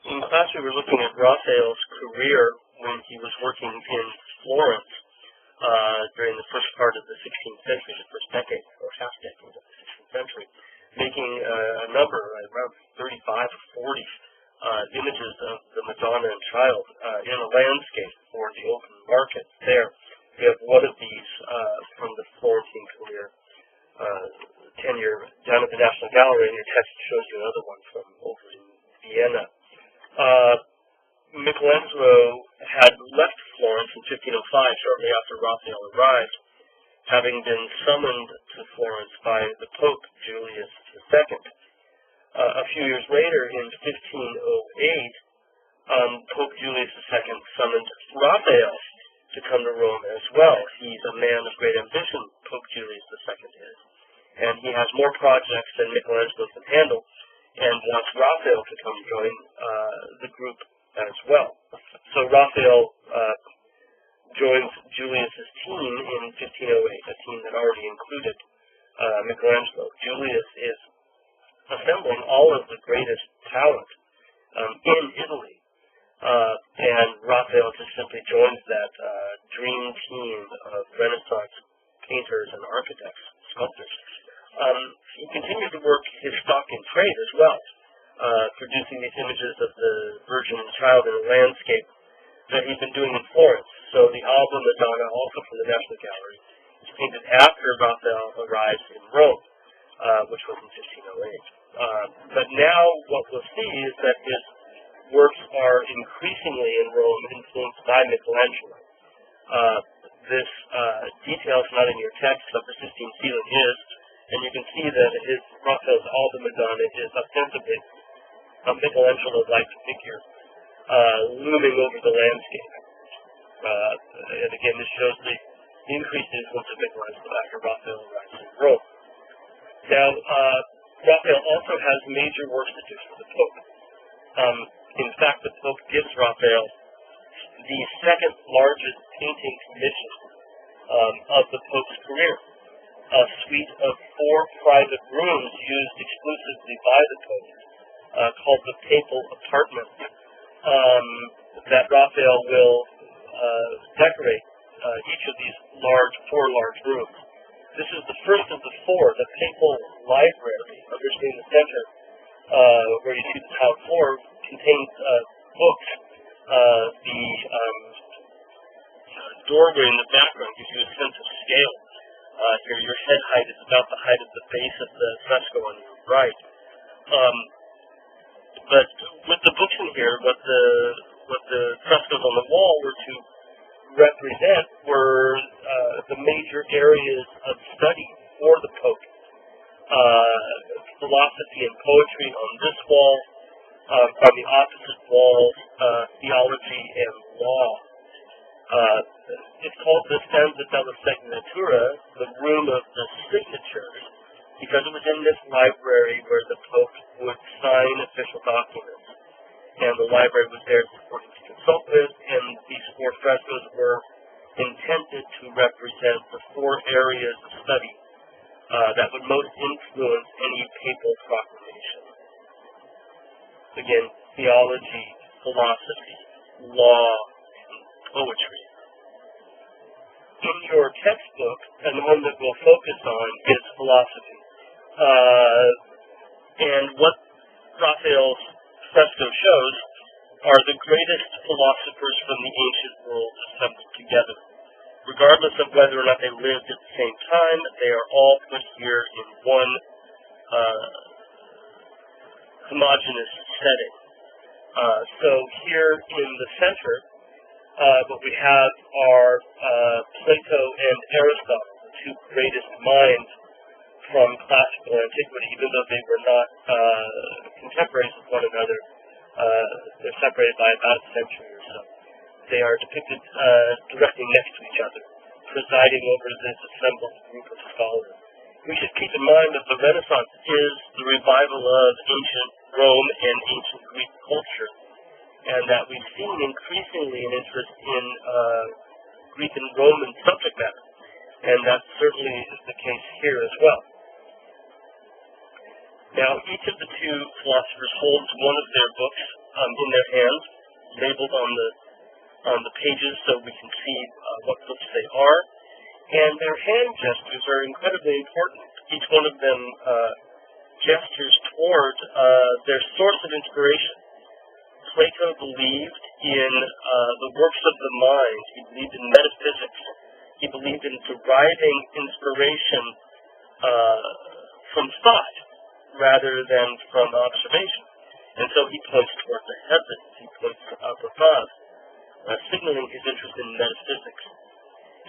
In class, we were looking at Raphael's career when he was working in Florence during the first part of the 16th century, the first decade or half decade of the 16th century, making a number, around 35 or 40 images of the Madonna and Child in a landscape for the open market there. We have one of these from the Florentine career tenure down at the National Gallery, and your text shows you another one from over in Vienna. Michelangelo had left Florence in 1505, shortly after Raphael arrived, having been summoned to Florence by the Pope, Julius II. A few years later, in 1508, Pope Julius II summoned Raphael to come to Rome as well. He's a man of great ambition, Pope Julius II is, and he has more projects than Michelangelo can handle, and wants Raphael to come join the group as well. So Raphael joins Julius's team in 1508, a team that already included Michelangelo. Julius is assembling all of the greatest talent in Italy, and Raphael just simply joins that dream team of Renaissance painters and architects, sculptors. He continued to work his stock in trade as well, producing these images of the Virgin and Child in a landscape that he'd been doing in Florence. So the Alba Madonna, also from the National Gallery, is painted after Raphael arrives in Rome, which was in 1508. But now what we'll see is that his works are increasingly in Rome influenced by Michelangelo. This detail is not in your text, but the Sistine ceiling is, and you can see that Raphael's Alba Madonna is ostensibly a Michelangelo-like figure looming over the landscape. And again, this shows the increased influence of Michelangelo after Raphael arrives in Rome. Now, Raphael also has major works to do for the Pope. In fact, the Pope gives Raphael the second largest painting commission of the Pope's career, a suite of 4 private rooms used exclusively by the Pope, called the Papal Apartment, that Raphael will decorate each of these 4 large rooms. This is the first of the 4, the Papal Library, originally in the center, where you see the tiled floor, contains books. The doorway in the background gives you a sense of scale. Here, your head height is about the height of the base of the fresco on your right. But with the books in here, what the frescoes on the wall were to represent were the major areas of study for the Pope. Philosophy and poetry on this wall, on the opposite walls, theology and law. It's called the Stanza della Segnatura, the room of the signatures, because it was in this library where the Pope would sign official documents. And the library was there for him to consult with, and these 4 frescoes were intended to represent the 4 areas of study that would most influence any papal proclamation. Again, theology, philosophy, law, and poetry. In your textbook, and the one that we'll focus on, is philosophy. And what Raphael's fresco shows are the greatest philosophers from the ancient world assembled together. Regardless of whether or not they lived at the same time, they are all put here in one homogeneous setting. So here in the center, what we have are Plato and Aristotle, the 2 greatest minds from classical antiquity, even though they were not contemporaries with one another. They're separated by about a century or so. They are depicted directly next to each other, presiding over this assembled group of scholars. We should keep in mind that the Renaissance is the revival of ancient Rome and ancient Greek culture, and that we've seen increasingly an interest in Greek and Roman subject matter, and that certainly is the case here as well. Now, each of the 2 philosophers holds one of their books in their hands, labeled on the pages so we can see what books they are. And their hand gestures are incredibly important. Each one of them gestures toward their source of inspiration. Plato believed in the works of the mind. He believed in metaphysics. He believed in deriving inspiration from thought rather than from observation. And so he points toward the heavens. He points up above, signaling his interest in metaphysics.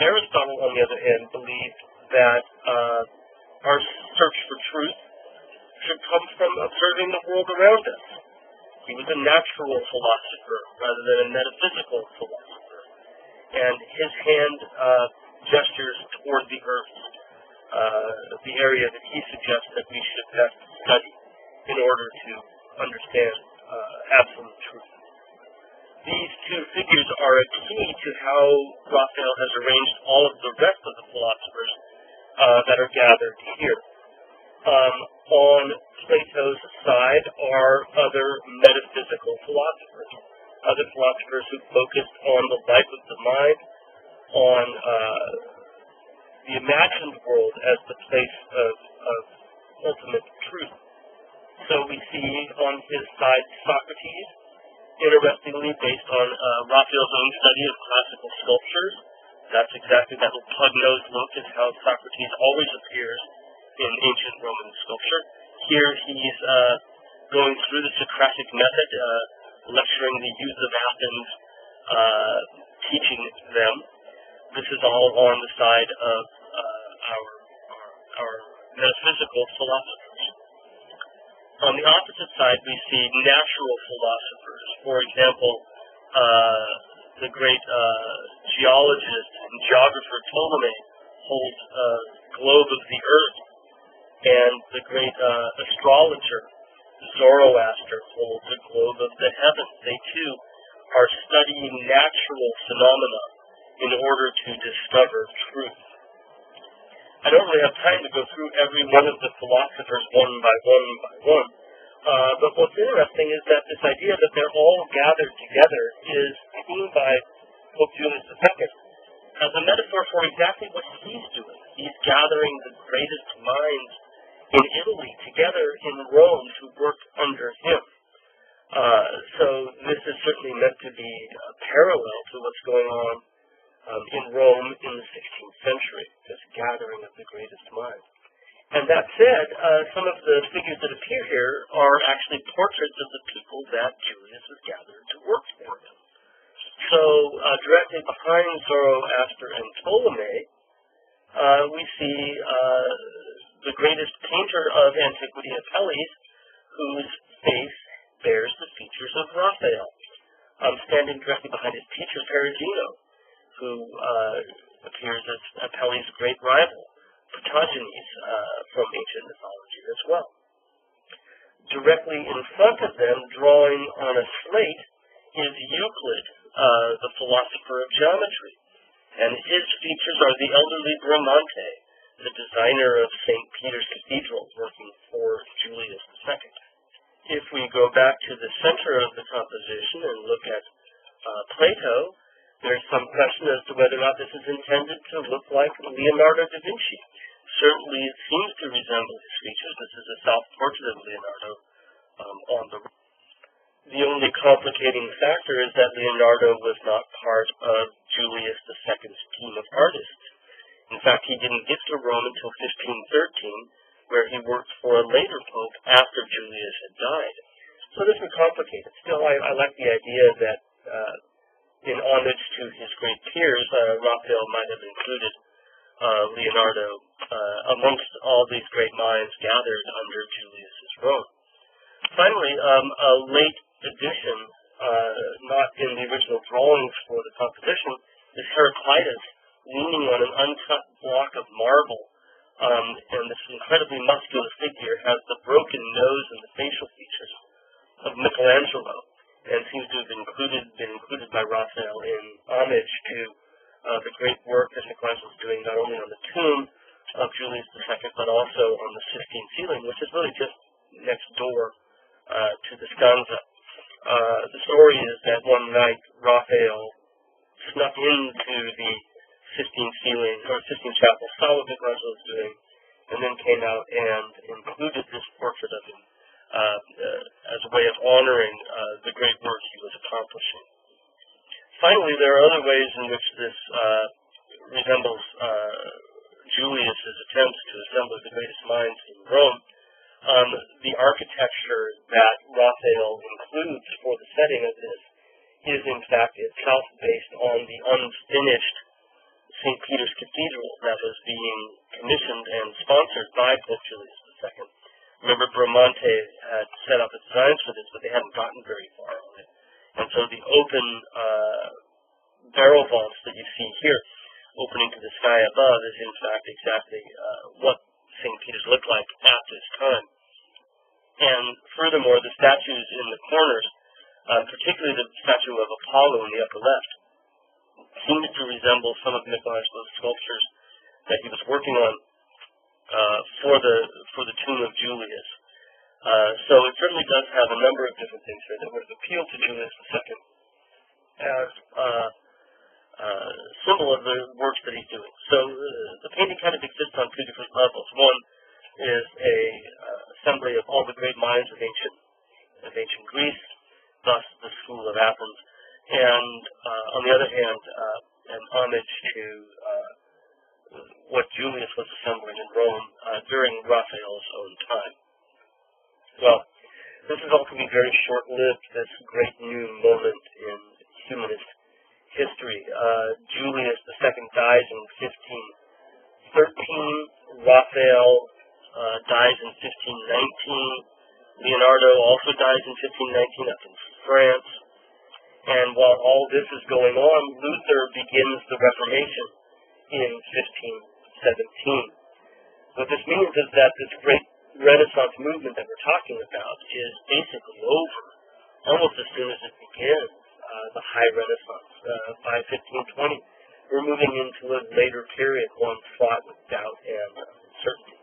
Aristotle, on the other hand, believed that our search for truth should come from observing the world around us. He was a natural philosopher rather than a metaphysical philosopher. And his hand gestures toward the earth, the area that he suggests that we should best study in order to understand absolute truth. These two figures are a key to how Raphael has arranged all of the rest of the philosophers that are gathered here. On Plato's side are other metaphysical philosophers, other philosophers who focused on the life of the mind, on the imagined world as the place of ultimate truth. So we see on his side Socrates, interestingly based on Raphael's own study of classical sculptures. That's exactly that little pug-nosed look is how Socrates always appears in ancient Roman sculpture. Here he's going through the Socratic method, lecturing the youth of Athens, teaching them. This is all on the side of our metaphysical philosophers. On the opposite side, we see natural philosophers. For example, the great geologist and geographer Ptolemy holds a globe of the earth, and the great astrologer Zoroaster holds a globe of the heavens. They too are studying natural phenomena in order to discover truth. I don't really have time to go through every one of the philosophers one by one, but what's interesting is that this idea that they're all gathered together is seen by Pope Julius II as a metaphor for exactly what he's doing. He's gathering the greatest minds in Italy together in Rome to work under him. So this is certainly meant to be parallel to what's going on in Rome in the 16th century, this gathering of the greatest minds. And that said, some of the figures that appear here are actually portraits of the people that Julius has gathered to work for him. So directly behind Zoroaster and Ptolemy, we see the greatest painter of antiquity, Apelles, whose face bears the features of Raphael. Standing directly behind his teacher, Perugino, who appears as Apelles' great rival, Protogenes, from ancient mythology as well. Directly in front of them, drawing on a slate, is Euclid, the philosopher of geometry. And his features are the elderly Bramante, the designer of St. Peter's Cathedral, working for Julius II. If we go back to the center of the composition and look at Plato, there's some question as to whether or not this is intended to look like Leonardo da Vinci. Certainly it seems to resemble his features. This is a self-portrait of Leonardo on the right. The only complicating factor is that Leonardo was not part of Julius II's team of artists. In fact, he didn't get to Rome until 1513, where he worked for a later pope after Julius had died. So this is complicated. Still, I like the idea that in homage to his great peers, Raphael might have included Leonardo amongst all these great minds gathered under Julius's Rome. Finally, a late addition, not in the original drawings for the composition, is Heraclitus leaning on an uncut block of marble, and this incredibly muscular figure has the broken nose and the facial features of Michelangelo, and seems to have been included by Raphael in homage to the great work that Michelangelo is doing not only on the tomb of Julius II, but also on the Sistine ceiling, which is really just next door to the Scanza. The story is that one night Raphael snuck into the Sistine ceiling, or Sistine Chapel, saw what Michelangelo was doing, and then came out and included this portrait of him as a way of honoring the great work he was accomplishing. Finally, there are other ways in which this resembles Julius's attempts to assemble the greatest minds in Rome. The architecture that Raphael includes for the setting of this is, in fact, itself based on the unfinished St. Peter's Cathedral that was being commissioned and sponsored by Pope Julius II. Remember, Bramante had set up the designs for this, but they hadn't gotten very far on it. And so the open barrel vaults that you see here, opening to the sky above, is in fact exactly what St. Peter's looked like at this time. And furthermore, the statues in the corners, particularly the statue of Apollo in the upper left, seemed to resemble some of Michelangelo's sculptures that he was working on for the tomb of Julius. So it certainly does have a number of different things here that would have appealed to Julius II as symbol of the works that he's doing. So the painting kind of exists on two different levels. One is a assembly of all the great minds of ancient Greece, thus the School of Athens, and on the other hand, an homage to what Julius was assembling in Rome during Raphael's own time. Well, this is all to be very short-lived, this great new moment in humanist history. Julius II dies in 1513. Raphael dies in 1519. Leonardo also dies in 1519 up in France. And while all this is going on, Luther begins the Reformation in 1517. What this means is that this great Renaissance movement that we're talking about is basically over almost as soon as it begins, the High Renaissance, by 1520. We're moving into a later period, one fraught with doubt and uncertainty.